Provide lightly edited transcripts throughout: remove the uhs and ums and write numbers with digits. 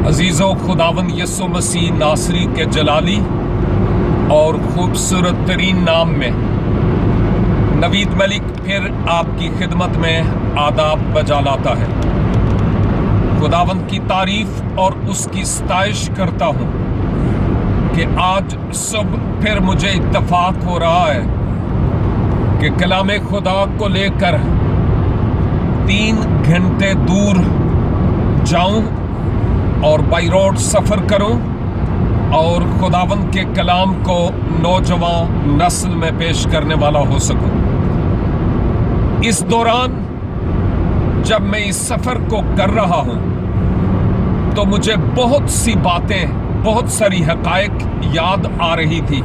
عزیزو، خداوند یسوع مسیح ناصری کے جلالی اور خوبصورت ترین نام میں نوید ملک پھر آپ کی خدمت میں آداب بجا لاتا ہے۔ خداوند کی تعریف اور اس کی ستائش کرتا ہوں کہ آج صبح پھر مجھے اتفاق ہو رہا ہے کہ کلام خدا کو لے کر 3 گھنٹے دور جاؤں اور بائی روڈ سفر کروں اور خداوند کے کلام کو نوجوان نسل میں پیش کرنے والا ہو سکوں۔ اس دوران جب میں اس سفر کو کر رہا ہوں تو مجھے بہت سی باتیں، بہت ساری حقائق یاد آ رہی تھی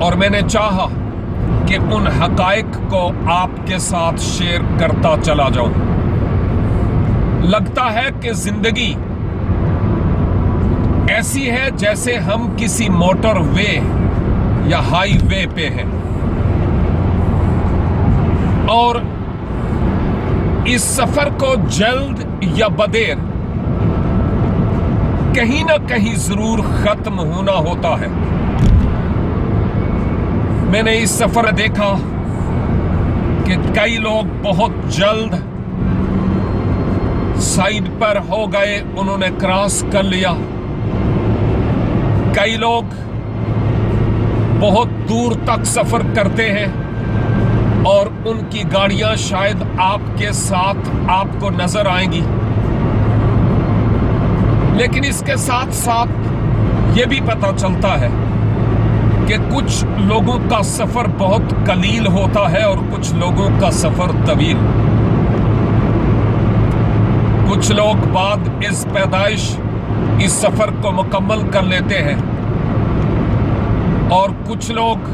اور میں نے چاہا کہ ان حقائق کو آپ کے ساتھ شیئر کرتا چلا جاؤں۔ لگتا ہے کہ زندگی ایسی ہے جیسے ہم کسی موٹر وے یا ہائی وے پہ ہیں اور اس سفر کو جلد یا بدیر کہیں نہ کہیں ضرور ختم ہونا ہوتا ہے۔ میں نے اس سفر دیکھا کہ کئی لوگ بہت جلد سائیڈ پر ہو گئے، انہوں نے کراس کر لیا۔ کئی لوگ بہت دور تک سفر کرتے ہیں اور ان کی گاڑیاں شاید آپ کے ساتھ آپ کو نظر آئیں گی، لیکن اس کے ساتھ ساتھ یہ بھی پتہ چلتا ہے کہ کچھ لوگوں کا سفر بہت قلیل ہوتا ہے اور کچھ لوگوں کا سفر طویل۔ کچھ لوگ بعد از پیدائش اس سفر کو مکمل کر لیتے ہیں اور کچھ لوگ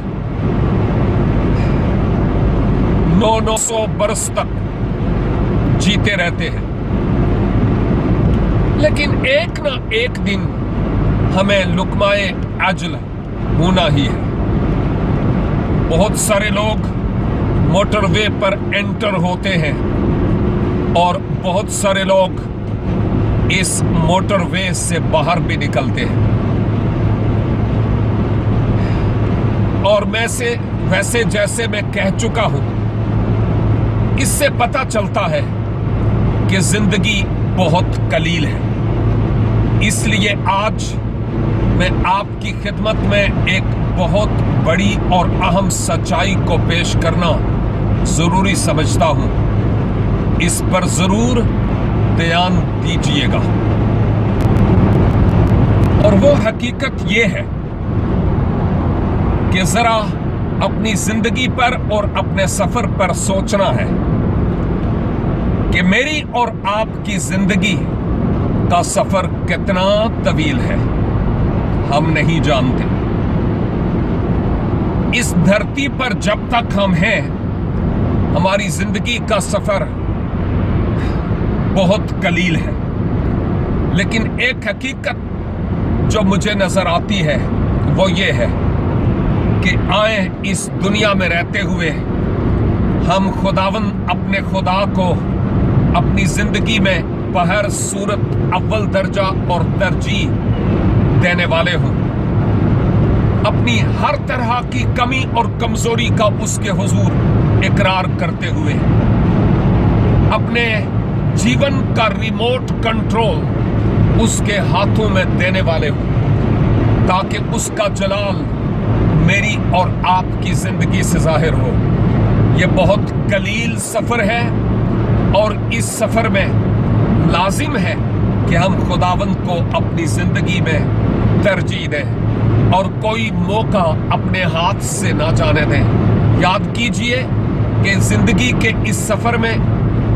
900 برس تک جیتے رہتے ہیں، لیکن ایک نہ ایک دن ہمیں لقمۂ اجل ہونا ہی ہے۔ بہت سارے لوگ موٹر وے پر انٹر ہوتے ہیں اور بہت سارے لوگ اس موٹر وے سے باہر بھی نکلتے ہیں، اور ویسے جیسے میں کہہ چکا ہوں، اس سے پتہ چلتا ہے کہ زندگی بہت قلیل ہے۔ اس لیے آج میں آپ کی خدمت میں ایک بہت بڑی اور اہم سچائی کو پیش کرنا ضروری سمجھتا ہوں۔ اس پر ضرور دھیان دیجیے گا، اور وہ حقیقت یہ ہے کہ ذرا اپنی زندگی پر اور اپنے سفر پر سوچنا ہے کہ میری اور آپ کی زندگی کا سفر کتنا طویل ہے، ہم نہیں جانتے۔ اس دھرتی پر جب تک ہم ہیں، ہماری زندگی کا سفر بہت قلیل ہے، لیکن ایک حقیقت جو مجھے نظر آتی ہے وہ یہ ہے کہ آئیں اس دنیا میں رہتے ہوئے ہم خداوند اپنے خدا کو اپنی زندگی میں بہر صورت اول درجہ اور ترجیح دینے والے ہوں، اپنی ہر طرح کی کمی اور کمزوری کا اس کے حضور اقرار کرتے ہوئے اپنے جیون کا ریموٹ کنٹرول اس کے ہاتھوں میں دینے والے ہوں، تاکہ اس کا جلال میری اور آپ کی زندگی سے ظاہر ہو۔ یہ بہت قلیل سفر ہے اور اس سفر میں لازم ہے کہ ہم خداوند کو اپنی زندگی میں ترجیح دیں اور کوئی موقع اپنے ہاتھ سے نہ جانے دیں۔ یاد کیجئے کہ زندگی کے اس سفر میں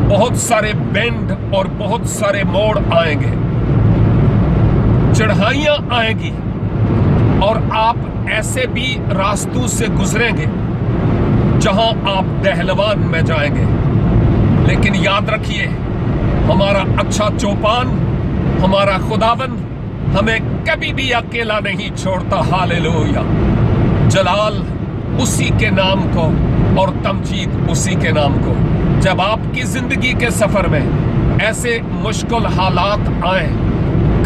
بہت سارے بینڈ اور بہت سارے موڑ آئیں گے، چڑھائیاں آئیں گی، اور آپ ایسے بھی راستوں سے گزریں گے جہاں آپ دہلوان میں جائیں گے، لیکن یاد رکھیے ہمارا اچھا چوپان، ہمارا خداوند ہمیں کبھی بھی اکیلا نہیں چھوڑتا۔ ہالیلویا! جلال اسی کے نام کو اور تمجید اسی کے نام کو۔ جب آپ کی زندگی کے سفر میں ایسے مشکل حالات آئیں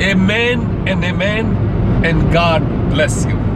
Amen and amen, and God bless you.